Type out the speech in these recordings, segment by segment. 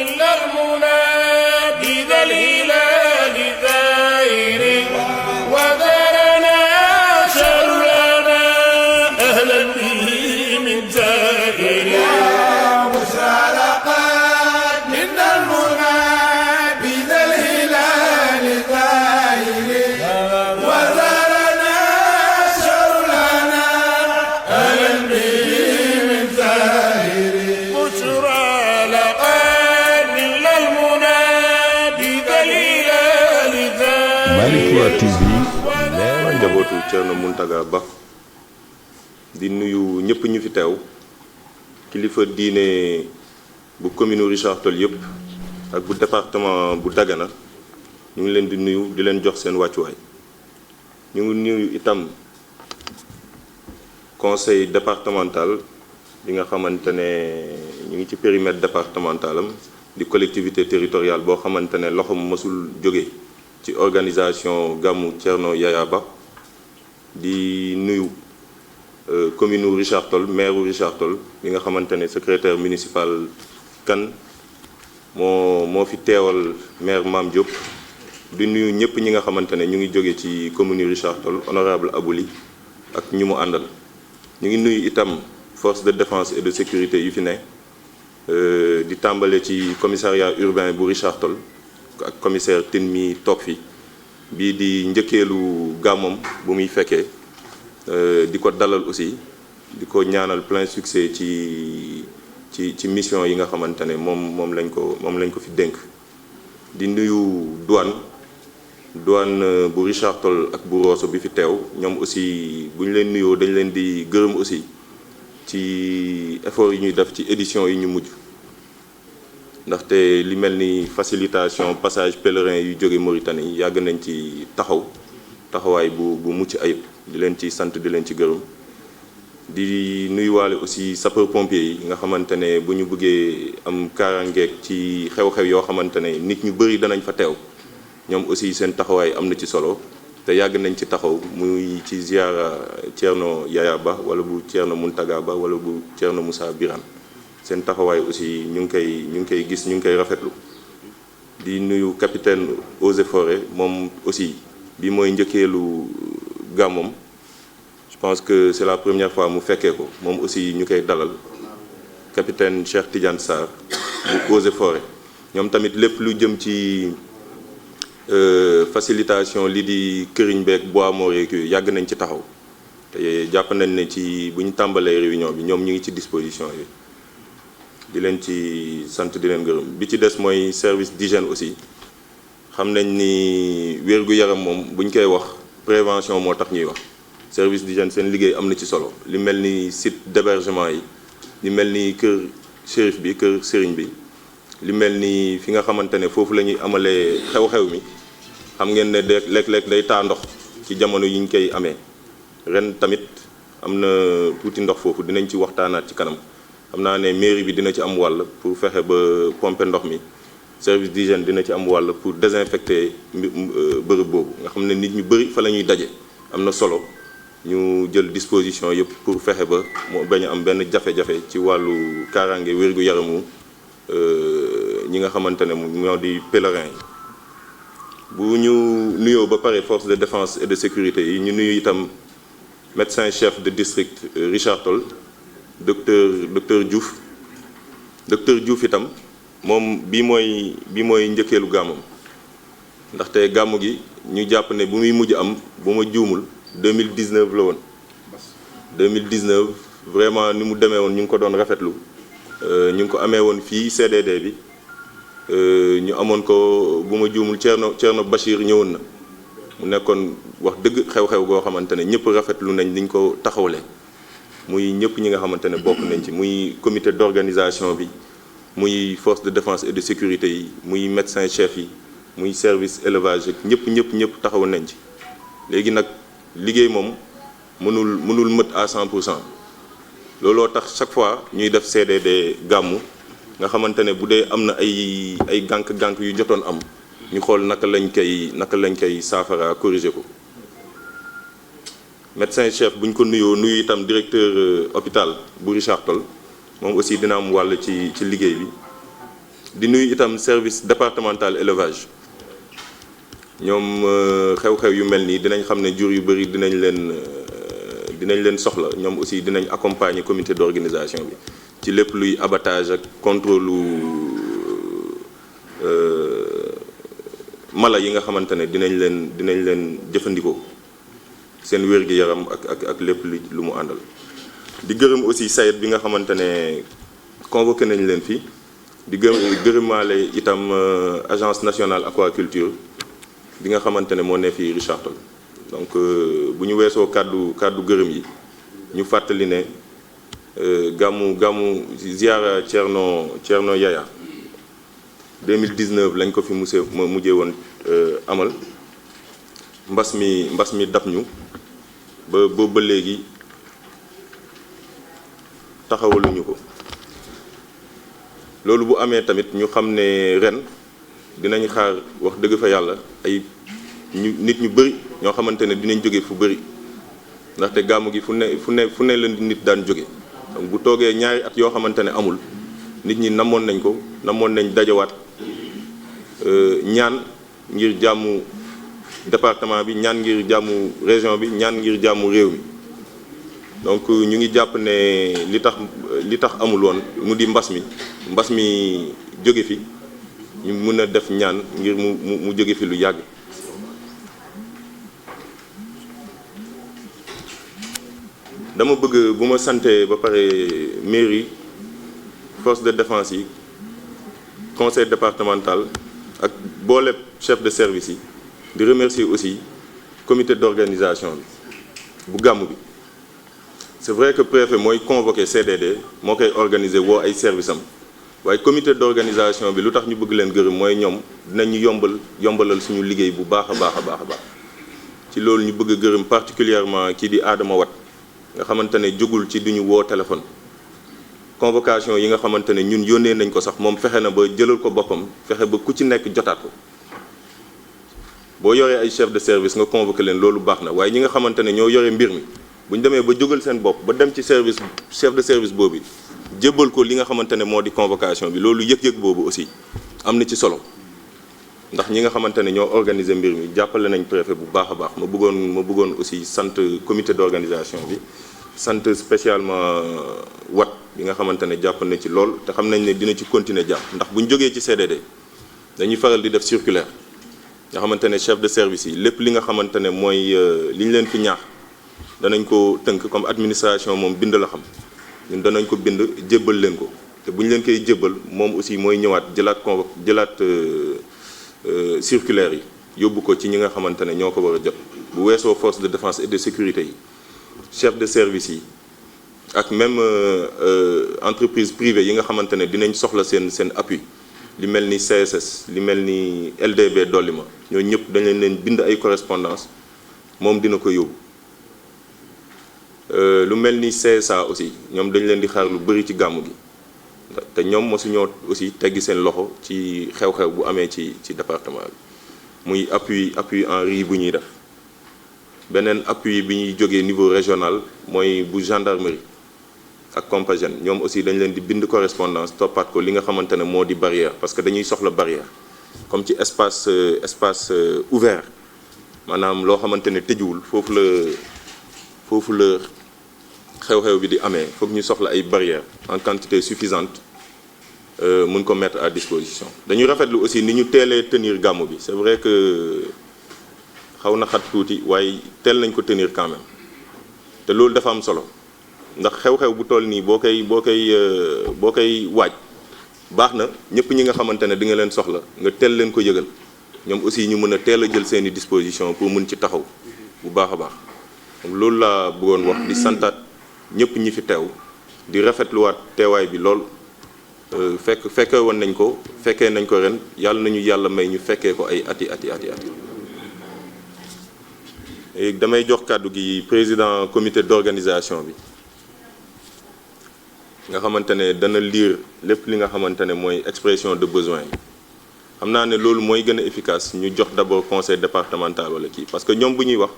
المنى بذا الهلال ثائر وذرنا شرنا أهلا به من زائر بشرى لقد من المنى بذا الهلال ثائر وذرنا شرنا أهلا به من زائر بشرى لقد من المنى بذا الهلال ثائر Malikia TV njabootu Thierno Mountaga Ba di nuyu ñëpp ñu fi teew kilifa diine bu commune Richard Toll yëpp ak bu département bu Dagana ñu ngi leen di nuyu di leen jox seen wàccuwaay ñu ngi nuyu itam conseil départemental bi nga xamante ne ñu ngi ci périmètre départemental am di collectivité territoriale boo xamante ne loxo mësul jóge ci organisation gàmmu Thierno Yaya Ba di nuyu commune Richard Toll maire Richard Toll bi nga xamante ne secrétaire municipal Kane moo fi teewal maire Mame Diop di nuyu ñëpp ñi nga xamante ne ñu ngi jóge ci commune Richard Toll honorable Abouli ak ñu mu àndal ñu ngi nuyu itam force de défense et de sécurité yu fi ne di tàmbale ci commissariat urbain bu Richard Toll ak commissaire Tine mi toog fi bii di njëkkeelu gàmmam bu muy fekkee di ko dalal aussi di ko ñaanal plein succès ci mission yi nga xamante ne moom lañ ko fi dénk di nuyu douane bu Richard Toll ak bu Rosso bi fi teew ñoom aussi bu ñu leen nuyoo dañ leen di gërëm aussi ci effort yi ñuy def ci édition yi ñu mujj ndaxte li mel ni facilitation passage pèlerin yu jóge Mauritanie yàgg nañ ci taxawaay bu mucc ayib di leen ci sant di leen ci gërëm di nuyuwaale aussi sapeur pompier yi nga xamante ne bu ñu bëggee am kaaraangeeg ci xew-xew yoo xamante ne nit ñu bëri danañ fa teew ñoom aussi seen taxawaay am na ci solo te yàgg nañ ci taxaw muy ci ziara Thierno Yaya Ba wala bu Thierno Mountaga Ba wala bu Thierno Moussa Birane seen taxawaay aussi ñu ngi koy gis ñu ngi koy rafetlu di nuyu capitaine Eaux et Forêts moom aussi bi mooy njëkkeelu gàmmam je pense que c'est la première fois mu fekkee ko moom aussi ñu koy dalal capitaine Cheikh Tidiane Sarr bu Eaux et Forêts ñoom tamit lépp lu jëm ci facilitation li di këriñ beeg bois mort yeeg yooyu yàgg nañ ci taxaw te jàpp nañ ne ci bu ñu tàmbalee réunion bi ñoom ñu ngi ci disposition yi di leen ci sant di leen gërëm bi ci des mooy service d'hygiène aussi xam nañ ni wér-gu-yaram moom bu ñu koy wax prévention moo tax ñuy wax service d'hygiène seen liggéey am na ci solo li mel ni site d'hébergement yi li mel ni kër shérif bi kër sëriñ bi li mel ni fi nga xamante ne foofu la ñuy amalee xew-xew mi xam ngeen ne léeg-léeg day taa ndox ci jamono yi ñu koy amee ren tamit am na tuuti ndox foofu dinañ ci waxtaanaat ci kanam xam naa ne mairie bi dina ci am wàll pour fexe ba pomper ndox mi service d'hygiène dina ci am wàll pour désinfecter bërëb boobu nga xam ne nit ñu bëri fa la ñuy daje am na solo ñu jël disposition yëpp pour fexe ba moo bañ a am benn jafe-jafe ci wàllu kaaraange wér-gu-yaramu ñi nga xamante ne ñoo di pèlerin yi bu ñu nuyoo ba pare force de défense et de sécurité yi ñu nuyu itam médecin chef de district Richard Toll docteur Diouf itam moom bi mooy njëkkeelu gàmmam ndaxte gàmmu gi ñu jàpp ne bu muy mujj am bu ma juumul 2019 la woon 2019 vraiment ni mu demee woon ñu ngi ko doon rafetlu ñu ngi ko amee woon fii CDD bi ñu amoon ko bu ma juumul Thierno Bachir ñëwoon na mu nekkoon wax dëgg xew-xew goo xamante ne ñëpp rafetlu nañ niñ ko taxawlee muy ñëpp ñi nga xamante ne bokk nañ ci muy comité d'organisation bi muy force de défense et de sécurité yi muy médecin chef yi muy service élevage ak ñëpp taxaw nañ ci léegi nag liggéey moom mënul mët à 100%. looloo tax chaque fois ñuy def CDD gàmmu nga xamante ne bu dee am na ay gànk-gànk yu jotoon am ñu xool naka lañ koy saafara corriger ko médecin chef bu ñu ko nuyu itam directeur hôpital bu Richard Toll moom aussi dina am wàll ci liggéey bi di nuyu itam service départemental élevage ñoom xew-xew yu mel nii dinañ xam ne jur yu bëri dinañ leen soxla ñoom aussi dinañ accompagner comité d'organisation bi ci lépp luy abattage ak contrôle mala yi nga xamante ne dinañ leen jëfandikoo seen wér-gi-yaram ak lépp lu mu àndal. di gërëm aussi sayet bi nga xamante ne convoqué nañ leen fii di gërëmaale itam agence nationale aquaculture bi nga xamante ne moo ne fii Richard Toll. donc bu ñu weesoo kàddu gërëm yi ñu fàttali ne gàmmu ziara Thierno Yaya 2019 lañ ko fi mujjee woon amal mbas mi dab ñu ba léegi taxawaluñu ko. loolu bu amee tamit ñu xam ne ren dinañ xaar wax dëgg fa yàlla ay nit ñu bëri ñoo xamante ne dinañ jóge fu bëri ndaxte gàmmu gi fu ne la nit daan jóge donc bu toogee ñaari at yoo xamante ne amul nit ñi namoon nañ dajawaat ñaan ngir jàmmu département bi ñaan ngir jàmmu région bi ñaan ngir jàmmu réew mi donc ñu ngi jàpp ne li tax amul woon mu di mbas mi jóge fi ñu mën a def ñaan ngir mu jóge fi lu yàgg. dama bëgg bu ma santee ba pare mairie force de défense yi conseil départemental ak boole chef de service yi di remercier aussi comité d'organisation bi bu gàmmu bi. c'est vrai que préfet mooy convoqué CDD moo koy organiser woo ay service am waaye comité d'organisation bi lu tax ñu bëgg leen gërëm mooy ñoom dinañu yombalal suñu liggéey bu baax a baax ci loolu ñu bëgg a gërëm particulièrement kii di Adama Wat nga xamante ne jógul ci duñu woo téléphone convocation yi nga xamante ne ñun yónnee nañ ko sax moom fexe na ba jëlal ko boppam fexe ba ku ci nekk jotaat ko boo yoree ay chef de service nga convoqué leen loolu baax na waaye ñi nga xamante ne ñoo yore mbir mi bu ñu demee ba jógal seen bopp ba dem ci service chef de service boobu jébbal ko li nga xamante ne moo di convocation bi loolu yëg-yëg boobu aussi am na ci solo ndax ñi nga xamante ne ñoo organiser mbir mi jàppale nañ préfet bu baax a baax ma bëggoon aussi sant comité d'organisation bi sant spécialement Wat bi nga xamante ne jàpp na ci lool te xam nañ ne dina ci continuer jàpp ndax bu ñu jógee ci CDD dañuy faral di def circulaire nga xamante ne chef de service yi lépp li nga xamante ne mooy li ñu leen fi ñaax danañ ko tënk comme administration moom bind la xam ñun danañ ko bind jébbal leen ko te bu ñu leen koy jébbal moom aussi mooy ñëwaat jëlaat circulaire yi yóbbu ko ci ñi nga xamante ne ñoo ko war a jot bu weesoo force de défense et de sécurité yi chef de service yi ak même entreprise privée yi nga xamante ne dinañ soxla seen appui li mel ni CSS li mel ni LDB Dolima ñoo ñëpp dañ leen bind ay correspondance moom dina ko yóbbu lu mel ni CSA aussi ñoom dañ leen di xaar lu bëri ci gàmmu gi te ñoom mosuñoo aussi teggi seen loxo ci xew-xew bu amee ci département bi muy appui en riz bu ñuy def beneen appui bi ñuy jógee niveau régional mooy bu gendarmerie ak Compagnie ñoom aussi dañ leen di bind correspondance toppaat ko li nga xamante ne moo di barrière parce que dañuy soxla barrière comme ci espace ouvert maanaam loo xamante ne tëjuwul foofu la xew-xew bi di amee foog ñu soxla ay barrières en quantité suffisante mun ko mettre à disposition. dañuy rafetlu aussi ni ñu teelee tenir gàmmu bi c'est vrai que xaw na xat tuuti waaye teel nañ ko tenir quand même te loolu dafa am solo ndax xew-xew bu toll nii boo koy waaj baax na ñëpp ñi nga xamante ne di nga leen soxla nga teel leen ko yëgal ñoom aussi ñu mën a teel a jël seeni disposition pour mun ci taxaw bu baax a baax donc loolu laa bëggoon wax di santaat ñëpp ñi fi teew di rafetluwaat teewaay bi lool fekkee woon nañ ko fekkee nañ ko ren yàlla nañu yàlla may ñu fekkee ko ay ati. Et damay jox kàddu gi président comité d'organisation bi nga xamante ne dana lire lépp li nga xamante ne mooy expression de besoin yi xam naa ne loolu mooy gën a efficace ñu jox d'abord conseil départemental wala kii parce que ñoom bu ñuy wax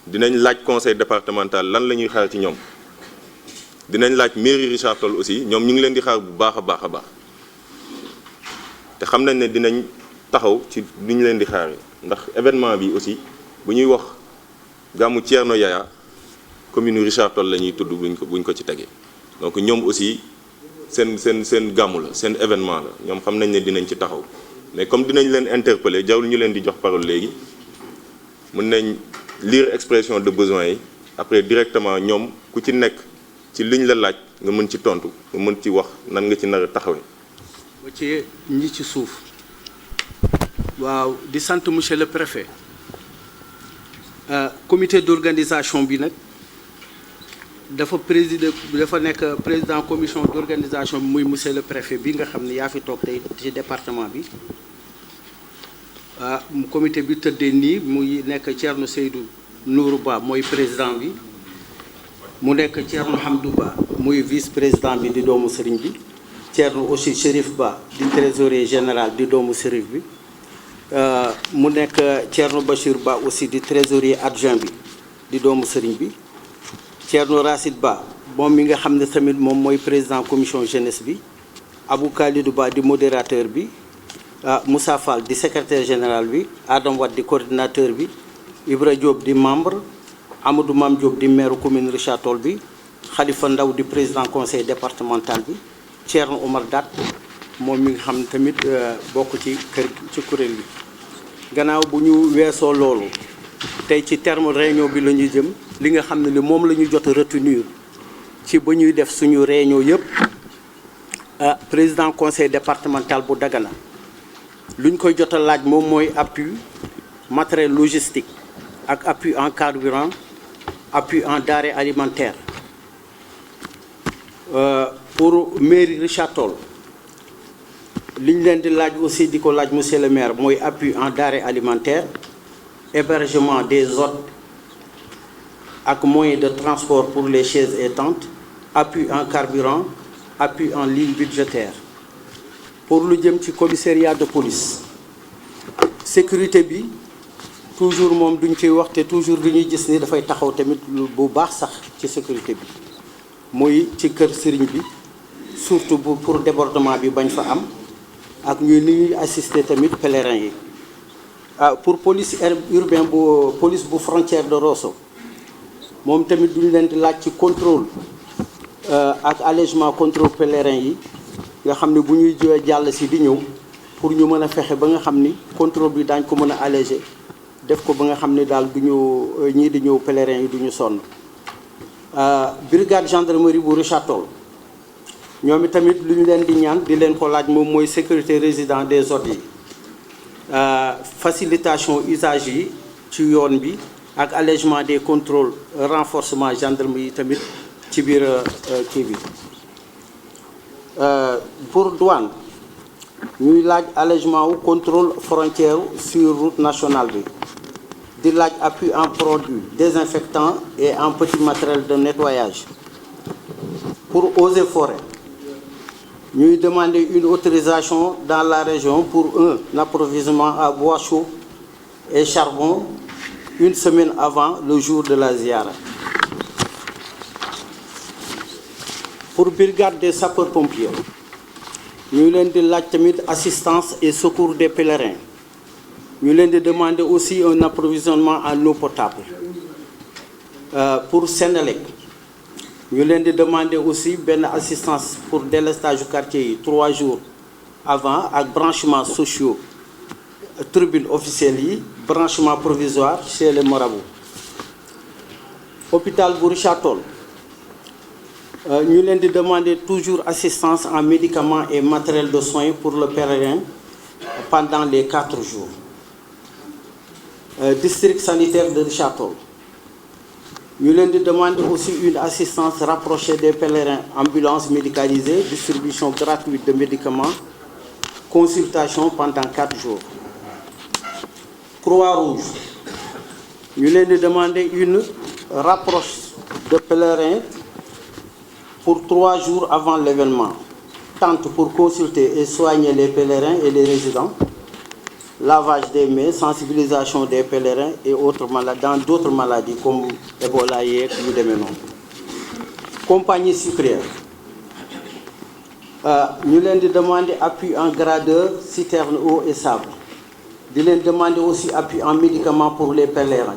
dinañ laaj conseil départemental lan la ñuy xaar ci ñoom dinañ laaj mairie Richard Toll aussi ñoom ñu ngi leen di xaar bu baax a baax te xam nañ ne dinañ taxaw ci li ñu leen di xaare ndax événement bi aussi bu ñuy wax gàmmu Thierno Yaya commune Richard Toll la ñuy tudd buñ ko ci tegee donc ñoom aussi seen gàmmu la seen événement la ñoom xam nañ ne dinañ ci taxaw mais comme dinañ leen interpeller jarul ñu leen di jox parole léegi mën nañ lire expression de besoin yi après directement ñoom ku ci nekk ci liñ la laaj nga mën ci tontu nga mën ci wax nan nga ci nar a taxawee. ba ci ñi ci suuf waaw di sant monsieur le préfet comité d'organisation bi nag dafa nekk président commission d'organisation bi muy monsieur le préfet bi nga xam ne yaa fi toog tey ci département bi comité bi tëddee nii muy nekk Thierno Seydou Nourou Ba mooy président bi mu nekk Thierno Hamdou Ba muy vice président bi di doomu sëriñ bi Thierno aussi Chérif Ba di trésorier général di doomu sëriñ bi mu nekk Thierno Bachir Ba aussi di trésorier adjoint bi di doomu sëriñ bi Thierno Racide Ba moom mi nga xam ne tamit moom mooy président commission jeunesse bi Abou Khalidou Ba di modérateur bi Moussa Fall di secrétaire général bi Adam Wade di coordinateur bi Ibra Diop di membre Amadou Mam Diop di maire commune Richard Toll bi Khalifa Ndaw di président conseil départemental bi Thierno Omar Dat moom mi nga xam ne tamit bokk ci kuréel bi gannaaw bu ñu weesoo loolu tey ci terme réunion bi la ñuy jëm li nga xam ne ni moom la ñu jot a retenir ci ba ñuy def suñu réunion yëpp président conseil départemental bu Dagana lu ñu koy jot a laaj moom mooy appui matériel logistique ak appui en carburant appui en denrées alimentaires pour mairie Richard Toll li ñu leen di laaj aussi di ko laaj monsieur le maire mooy appui en denrées alimentaires hébergement des hôtes ak moyens de transport pour les chaises et tentes appui en carburant appui en ligne budgétaire pour lu jëm ci commissariat de police sécurité bi toujours moom duñ ciy wax te toujours du ñuy gis ni dafay taxaw tamit bu baax sax ci sécurité bi muy ci kër sëriñ bi surtout pour débordement bi bañ fa am ak ni ñuy assister tamit pèlerins yi pour police urbain bu police bu frontière de Rosso moom tamit duñu leen di laaj ci contrôle ak allègement contrôle pèlerin yi nga xam ne bu ñuy jàll si di ñëw pour ñu mën a fexe ba nga xam ni contrôle bi daañ ko mën a alléger def ko ba nga xam ne daal du ñu ñii di ñëw pèlerin yi du ñu sonn brigade gendarmerie bu Richard Toll ñoom tamit lu ñu leen di ñaan di leen ko laaj moom mooy sécurité résident des hôtes yi facilitation usage yi ci yoon bi ak allègement des contrôles renforcement gendarmerie yi tamit ci biir kii bi pour douane ñuy laaj allègement wu contrôle frontière sur route nationale bi di laaj appui en produits désinfectants et en petit matériel de nettoyage pour eaux et forêts ñuy demander une autorisation dans la région pour un approvisionnement à bois chaud et charbon une semaine avant le jour de la ziara. Pour brigade des sapeurs-pompiers ñu leen di laaj tamit assistance et secours des pèlerins ñu leen di demander aussi un approvisionnement en eau potable pour Sénélec ñu leen di demander aussi benn assistance pour délestage du quartier yi 3 jours avant ak branchements sociaux tribune officielle yi branchement provisoire chez les marabouts. Hôpital bu Richard Toll ñu leen di demander toujours assistance en médicaments et matériel de soins pour le pèlerin pendant les 4 jours. District sanitaire de Richard Toll ñu leen di demander aussi une assistance rapprochée des pèlerins, ambulances médicalisées, distribution gratuite de médicaments, consultation pendant 4 jours. Croix-Rouge ñu leen di demander une rapproche de pèlerins pour 3 jours avant l'événement, tente pour consulter et soigner les pèlerins et les résidents, lavage des mains, sensibilisation des pèlerins et autres maladies, dans d'autres maladies comme Ebola et yu demee noonu. Compagnie sucrière ñu leen di demander appui en gradeur citerne eau et sable di leen demander aussi appui en médicaments pour les pèlerins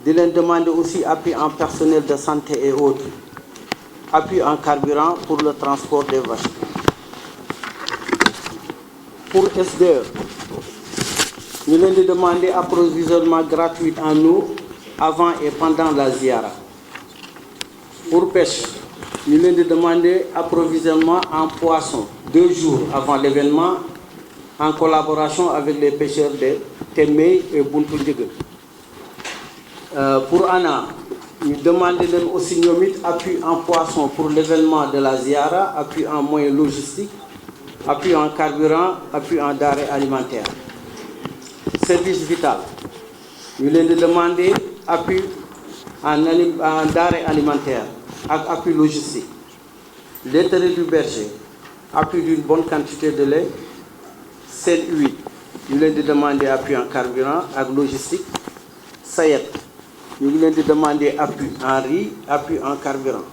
di leen demander aussi appui en personnel de santé et autres appui en carburant pour le transport des vaches. Pour SDE ñu leen di demander approvisionnement gratuit en eau avant et pendant la ziara. Pour pêche ñu leen di demander approvisionnement en poisson 2 jours avant l'événement en collaboration avec les pêcheurs de Temey et Buntu Ndiégué. Pour ANA ñu demander leen aussi ñoom it appui en poisson pour l'événement de la ziara, appui en moyens logistiques, appui en carburant, appui en denrées alimentaires. Service vital ñu leen di demander appui en denrées alimentaires ak appui logistique. Laiterie du berger, appui d'une bonne quantité de lait. Sel huile ñu leen di demander appui en carburant ak logistique. Sayet ñu ngi leen di demander appui en riz, appui en carburant.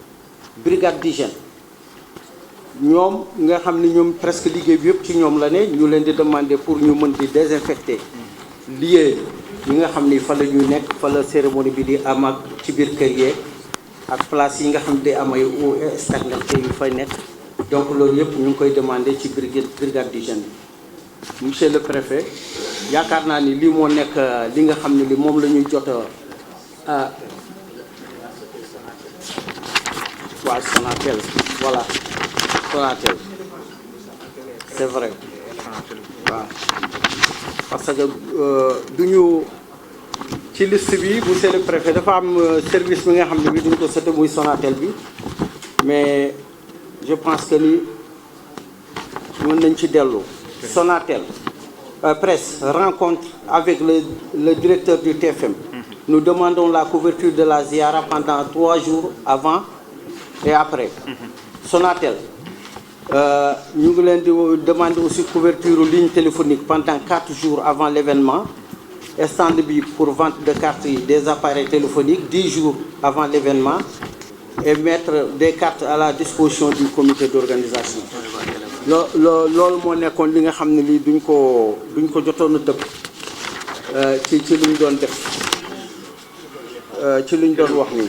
Brigade d'hygiène ñoom nga xam ni ñoom presque liggéey bi yëpp ci ñoom la ne ñu leen di demander pour ñu mën di désinfecter lieu yi nga xam ni fa la ñuy nekk fa la cérémonie bi di am ak ci biir kër yeeg ak place yi nga xam ne day am ay eau stagnante yu fay nekk donc loolu yëpp ñu ngi koy demander ci brigade d'hygiène bi. Monsieur le préfet yaakaar naa ni lii moo nekk li nga xam ne li moom la ñuy jot a waa Sonatel voilà Sonatel c'est vrai waaw parce que duñu ci liste bi monsieur le préfet dafa am service bi nga xam ne bi duñ ko sote muy Sonatel bi mais je pense que ni mën nañ ci dellu. Sonatel presse rencontre avec le directeur du TFM. Nous demandons la couverture de la ziara pendant 3 jours avant et après. Sonatel ñu ngi leen di demander aussi couverture ligne téléphonique pendant 4 jours avant l'événement. Stand bi pour vente de cartes yi des appareils téléphoniques 10 jours avant l'événement et mettre des cartes à la disposition du comité d'organisation. loolu moo nekkoon li nga xam ne lii duñ ko jotoon a tëb ci luñ doon def ci luñ doon wax nii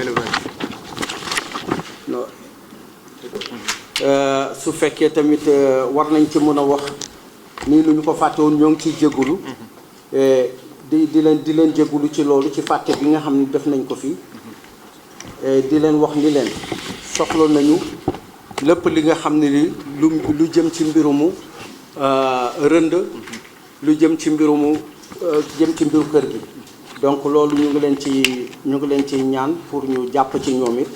su fekkee tamit war nañ ci mën a wax nii lu ñu ko fàtte woon ñoo ngi ciy jégalu di leen jégalu ci loolu ci fàtte bi nga xam ne def nañ ko fii di leen wax ni leen soxla nañu lépp li nga xam ne li lu jëm ci mbirumu rënd lu jëm ci mbiru kër gi donc loolu ñu ngi leen ci ñaan pour ñu jàpp ci ñoom it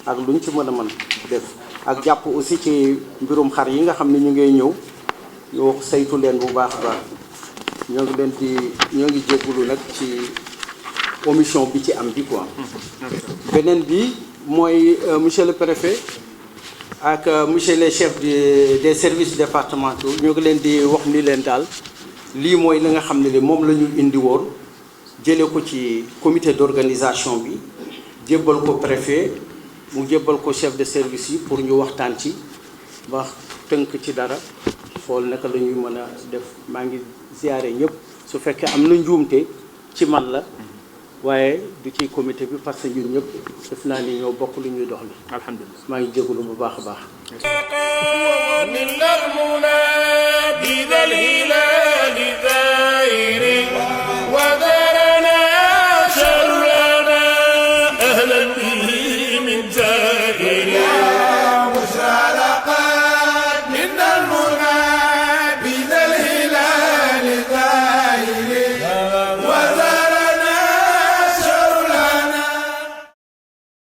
ak luñ ci mën a mën def ak jàpp aussi ci mbirum xar yi nga xam ne ñu ngay ñëw ñu saytu leen bu baax a baax ñoo ngi jéggulu nag ci omission bi ci am bi quoi. beneen bi mooy monsieur le préfet ak monsieur les chefs des services départementaux ñu ngi leen di wax ni leen daal lii mooy li nga xam ne li moom la ñu indi woon jëlee ko ci comité d'organisation bi jébbal ko préfet mu jébbal ko chef de service yi pour ñu waxtaan ci ba tënk ci dara xool naka la ñuy mën a def. maa ngi ziare ñëpp su fekkee am na njuumte ci man la waaye du ci comité bi parce que ñun ñëpp def naa ni ñoo bokk lu ñuy dox li alhamdulilah maa ngi jégalu bu baax a baax.